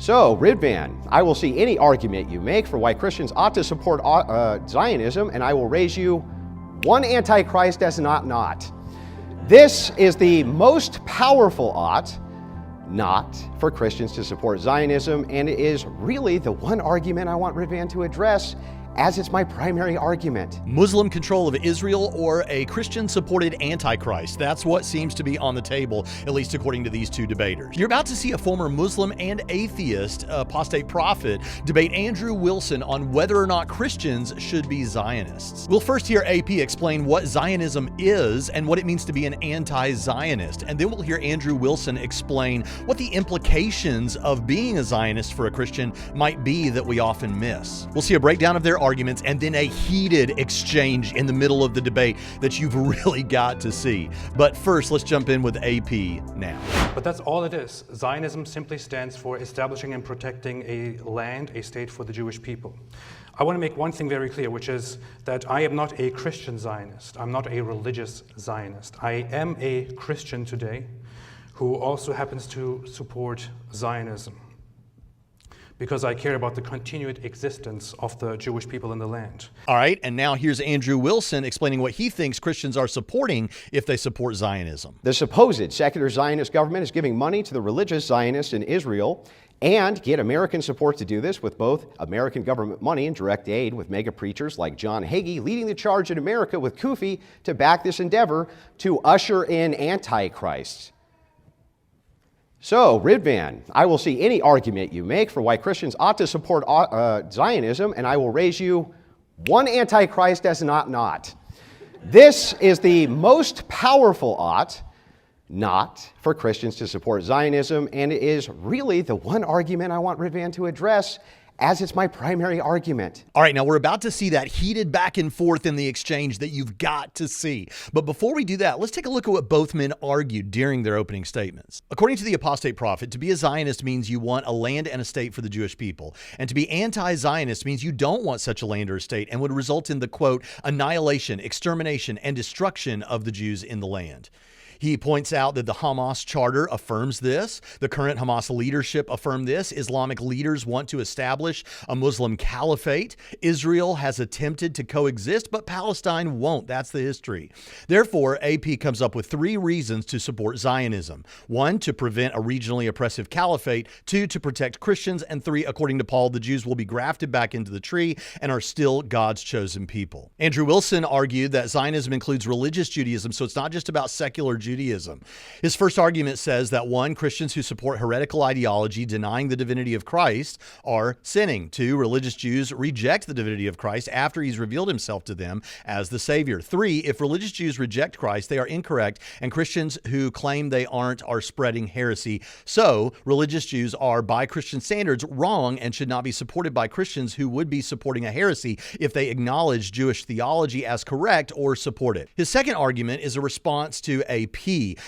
So, Ridvan, I will see any argument you make for why Christians ought to support Zionism, and I will raise you one Antichrist as an ought not. This is the most powerful ought not for Christians to support Zionism, and it is really the one argument I want Ridvan to address, as it's my primary argument. Muslim control of Israel or a Christian-supported Antichrist. That's what seems to be on the table, at least according to these two debaters. You're about to see a former Muslim and atheist, apostate prophet, debate Andrew Wilson on whether or not Christians should be Zionists. We'll first hear AP explain what Zionism is and what it means to be an anti-Zionist, and then we'll hear Andrew Wilson explain what the implications of being a Zionist for a Christian might be that we often miss. We'll see a breakdown of their arguments and then a heated exchange in the middle of the debate that you've really got to see. But first, let's jump in with AP now. But that's all it is. Zionism simply stands for establishing and protecting a land, a state for the Jewish people. I want to make one thing very clear, which is that I am not a Christian Zionist. I'm not a religious Zionist. I am a Christian today who also happens to support Zionism, because I care about the continued existence of the Jewish people in the land. All right, and now here's Andrew Wilson explaining what he thinks Christians are supporting if they support Zionism. The supposed secular Zionist government is giving money to the religious Zionists in Israel and get American support to do this with both American government money and direct aid, with mega preachers like John Hagee leading the charge in America with Kufi to back this endeavor to usher in Antichrist. So, Ridvan, I will see any argument you make for why Christians ought to support Zionism, and I will raise you one Antichrist as an ought not. This is the most powerful ought not for Christians to support Zionism, and it is really the one argument I want Ridvan to address, as it's my primary argument. All right, now we're about to see that heated back and forth in the exchange that you've got to see. But before we do that, let's take a look at what both men argued during their opening statements. According to the apostate prophet, to be a Zionist means you want a land and a state for the Jewish people. And to be anti-Zionist means you don't want such a land or a state and would result in the, quote, annihilation, extermination, and destruction of the Jews in the land. He points out that the Hamas charter affirms this. The current Hamas leadership affirm this. Islamic leaders want to establish a Muslim caliphate. Israel has attempted to coexist, but Palestine won't. That's the history. Therefore, AP comes up with three reasons to support Zionism. One, to prevent a regionally oppressive caliphate. Two, to protect Christians. And three, according to Paul, the Jews will be grafted back into the tree and are still God's chosen people. Andrew Wilson argued that Zionism includes religious Judaism, so it's not just about secular Judaism. His first argument says that one, Christians who support heretical ideology denying the divinity of Christ are sinning. Two, religious Jews reject the divinity of Christ after he's revealed himself to them as the Savior. Three, if religious Jews reject Christ, they are incorrect, and Christians who claim they aren't are spreading heresy. So, religious Jews are, by Christian standards, wrong and should not be supported by Christians who would be supporting a heresy if they acknowledge Jewish theology as correct or support it. His second argument is a response to AP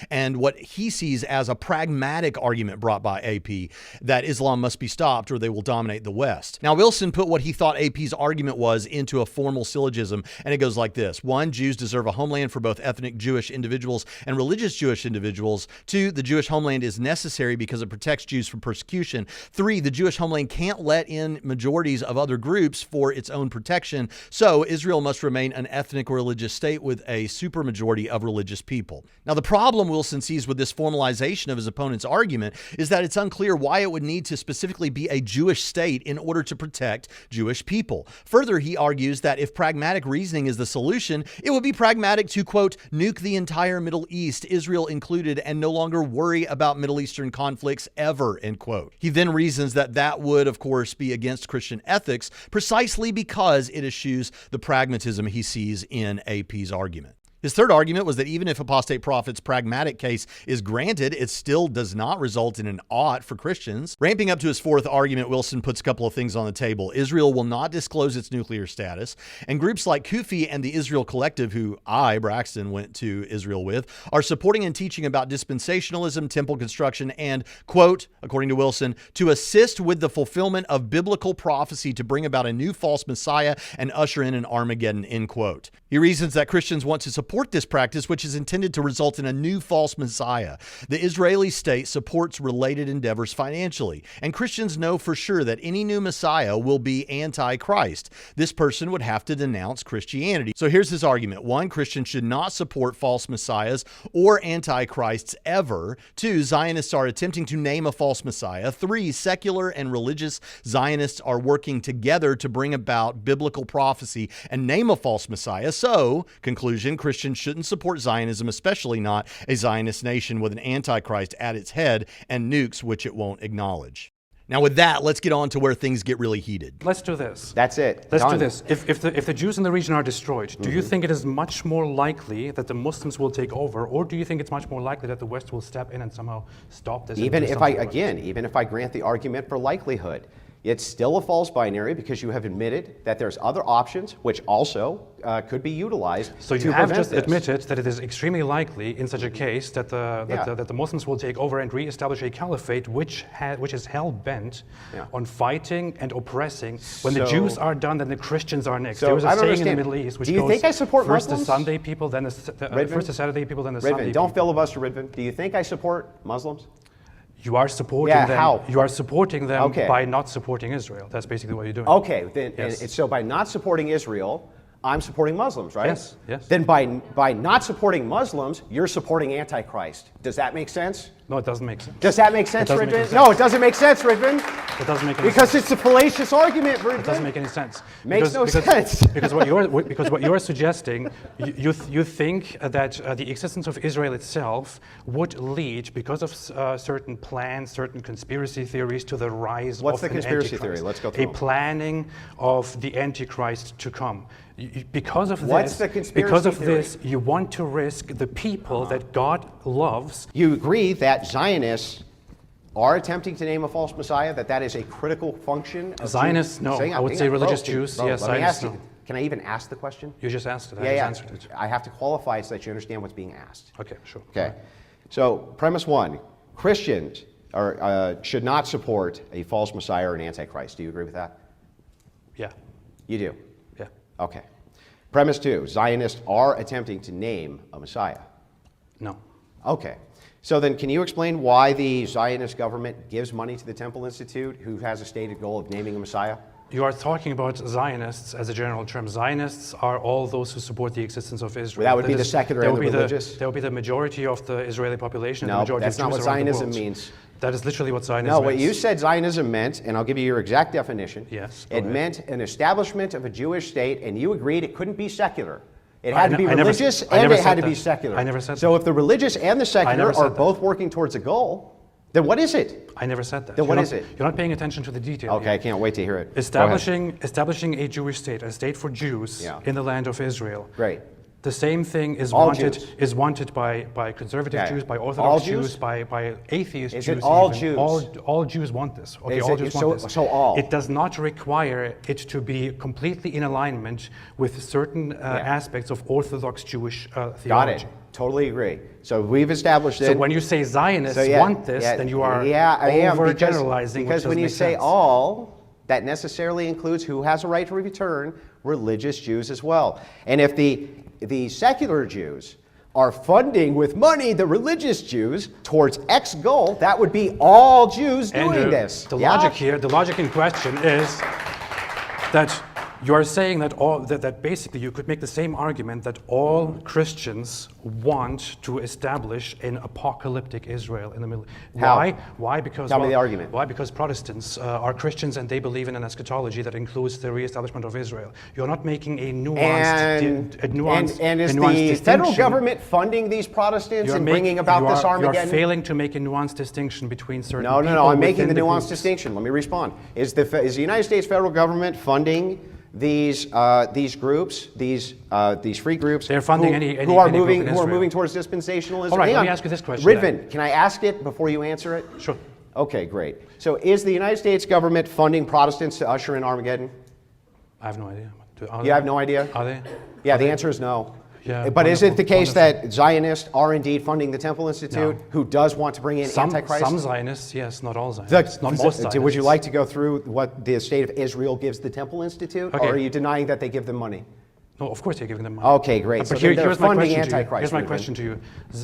and what he sees as a pragmatic argument brought by AP that Islam must be stopped or they will dominate the West. Now, Wilson put what he thought AP's argument was into a formal syllogism, and it goes like this. One, Jews deserve a homeland for both ethnic Jewish individuals and religious Jewish individuals. Two, the Jewish homeland is necessary because it protects Jews from persecution. Three, the Jewish homeland can't let in majorities of other groups for its own protection, so Israel must remain an ethnic or religious state with a supermajority of religious people. Now, the problem Wilson sees with this formalization of his opponent's argument is that it's unclear why it would need to specifically be a Jewish state in order to protect Jewish people. Further, he argues that if pragmatic reasoning is the solution, it would be pragmatic to, quote, nuke the entire Middle East, Israel included, and no longer worry about Middle Eastern conflicts ever, end quote. He then reasons that that would, of course, be against Christian ethics, precisely because it eschews the pragmatism he sees in AP's argument. His third argument was that even if apostate prophet's pragmatic case is granted, it still does not result in an ought for Christians. Ramping up to his fourth argument, Wilson puts a couple of things on the table. Israel will not disclose its nuclear status, and groups like Kufi and the Israel Collective, who I, Braxton, went to Israel with, are supporting and teaching about dispensationalism, temple construction, and, quote, according to Wilson, to assist with the fulfillment of biblical prophecy to bring about a new false Messiah and usher in an Armageddon, end quote. He reasons that Christians want to support support this practice, which is intended to result in a new false Messiah. The Israeli state supports related endeavors financially, and Christians know for sure that any new Messiah will be antichrist. This person would have to denounce Christianity. So here's his argument. 1, Christians should not support false messiahs or antichrists ever. 2, Zionists are attempting to name a false Messiah. 3, secular and religious Zionists are working together to bring about biblical prophecy and name a false Messiah. So, conclusion, Christians shouldn't support Zionism, especially not a Zionist nation with an antichrist at its head and nukes which it won't acknowledge. Now with that, let's get on to where things get really heated. Let's do this. That's it. Let's Done. do this. If the Jews in the region are destroyed, do you think it is much more likely that the Muslims will take over, or do you think it's much more likely that the West will step in and somehow stop this? Even if I grant the argument for likelihood, it's still a false binary because you have admitted that there's other options which also could be utilized. So you have just admitted that it is extremely likely in such a case that the Muslims will take over and reestablish a caliphate which is hell-bent on fighting and oppressing. When the Jews are done, then the Christians are next. There was a saying in the Middle East which Do you think I support first Muslims? the Sunday people, then first the Saturday people, then the Sunday people. Don't filibuster, Ridvan. Do you think I support Muslims? You are supporting them. How? You are supporting them by not supporting Israel. That's basically what you're doing. Okay, then so by not supporting Israel, I'm supporting Muslims, right? Yes, yes. Then by not supporting Muslims, you're supporting Antichrist. Does that make sense? No, it doesn't make sense. Does that make sense, doesn't make Ridvan? any No, it doesn't make sense, Ridvan. It doesn't make any because sense. it's a fallacious argument, Ridvan. It doesn't make any sense. Makes no sense. Because what you're suggesting, you think that the existence of Israel itself would lead, because of certain plans, certain conspiracy theories, to the rise What's of the conspiracy theory? Let's go through a planning of the Antichrist to come. Because of What's the conspiracy because of theory? this, you want to risk the people that God loves. You agree that Zionists are attempting to name a false Messiah, that is a critical function of Zionists, no. I would say religious Jews, yes, let me Zionists, ask you, no. Can I even ask the question? You just asked it. I just answered it. I have to qualify it so that you understand what's being asked. Okay, sure. Okay. So, premise 1, Christians should not support a false Messiah or an Antichrist. Do you agree with that? Yeah. You do? Yeah. Okay. Premise 2, Zionists are attempting to name a Messiah. No. Okay. So then can you explain why the Zionist government gives money to the Temple Institute, who has a stated goal of naming a Messiah? You are talking about Zionists as a general term. Zionists are all those who support the existence of Israel. Well, that would be the secular and the religious? That would be the majority of the Israeli population. No, and the majority that's of not Jews what around the Zionism world. means. That is literally what Zionism No, means. what you said Zionism meant, and I'll give you your exact definition. Yes, It go ahead. meant an establishment of a Jewish state, and you agreed it couldn't be secular. It had to be I never- religious I and never it had said to be that. secular. I never said So that. if the religious and the secular never are said that. both working towards a goal, then what is it? I never said that. Then what You're is not- it? You're not paying attention to the detail. Okay, here. I can't wait to hear it. Go ahead. Establishing a Jewish state, a state for Jews in the land of Israel. Great. The same thing is All wanted Jews. by conservative Okay. Jews, by All Orthodox Jews? Jews, by atheist Is Jews. it all even. Jews? All Jews want this. Okay, Is all it- Jews so- want this. so all? It does not require it to be completely in alignment with certain aspects of Orthodox Jewish theology. Got it. Totally agree. So we've established it. So when you say Zionists want this, then you are overgeneralizing. Because when you say all, that necessarily includes who has a right to return, religious Jews as well. And if the secular Jews are funding with money the religious Jews towards X goal, that would be all Jews doing this. The logic here, the logic in question is that you are saying that basically you could make the same argument that all Christians want to establish an apocalyptic Israel in the middle. How? Why? Because Tell me the argument. Why? Because Protestants are Christians and they believe in an eschatology that includes the reestablishment of Israel. You're not making a nuanced, and is nuanced the distinction. federal government funding these Protestants and bringing about this Armageddon? You're failing to make a nuanced distinction between certain No, people I'm making the within nuanced groups. distinction. Let me respond. Is the United States federal government funding these groups, these free groups? They're funding who are any group in moving Israel. towards dispensationalism. All right, Hang let on. me ask you this question Ridvan, then. can I ask it before you answer it? Sure. Okay, great. So is the United States government funding Protestants to usher in Armageddon? I have no idea. You have no idea? Are they? Yeah, the answer is no. Yeah, But is it the case wonderful. that Zionists are indeed funding the Temple Institute, who does want to bring in Antichrist? Some Zionists, yes, not all Zionists. Not most Zionists. Would you like to go through what the state of Israel gives the Temple Institute, Okay. or are you denying that they give them money? No, of course you're giving them money. Okay, great. But So they're here's my funding question to you. Antichrist Here's my movement. question to you.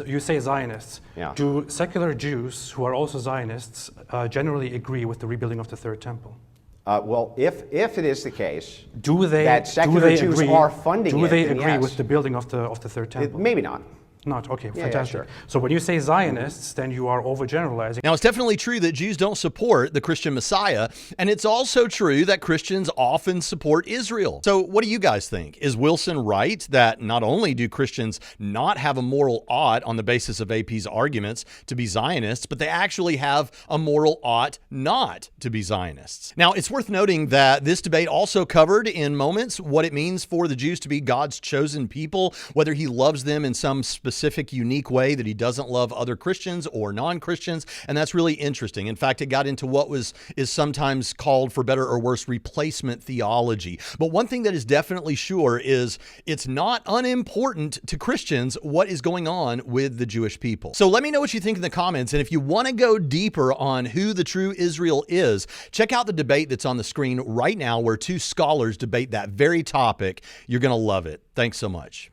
You say Zionists. Yeah. Do secular Jews who are also Zionists generally agree with the rebuilding of the Third Temple? Well, if it is the case That secular Jews are funding it, Do they then agree yes. with the building of the Third Temple? Maybe not. Not? Okay, Yeah, fantastic. sure. So when you say Zionists, then you are overgeneralizing. Now, it's definitely true that Jews don't support the Christian Messiah, and it's also true that Christians often support Israel. So what do you guys think? Is Wilson right that not only do Christians not have a moral ought on the basis of AP's arguments to be Zionists, but they actually have a moral ought not to be Zionists? Now, it's worth noting that this debate also covered in moments what it means for the Jews to be God's chosen people, whether he loves them in some specific unique way that he doesn't love other Christians or non-Christians, and that's really interesting. In fact, it got into what is sometimes called, for better or worse, replacement theology. But one thing that is definitely sure is it's not unimportant to Christians what is going on with the Jewish people. So let me know what you think in the comments, and if you want to go deeper on who the true Israel is, check out the debate that's on the screen right now where two scholars debate that very topic. You're going to love it. Thanks so much.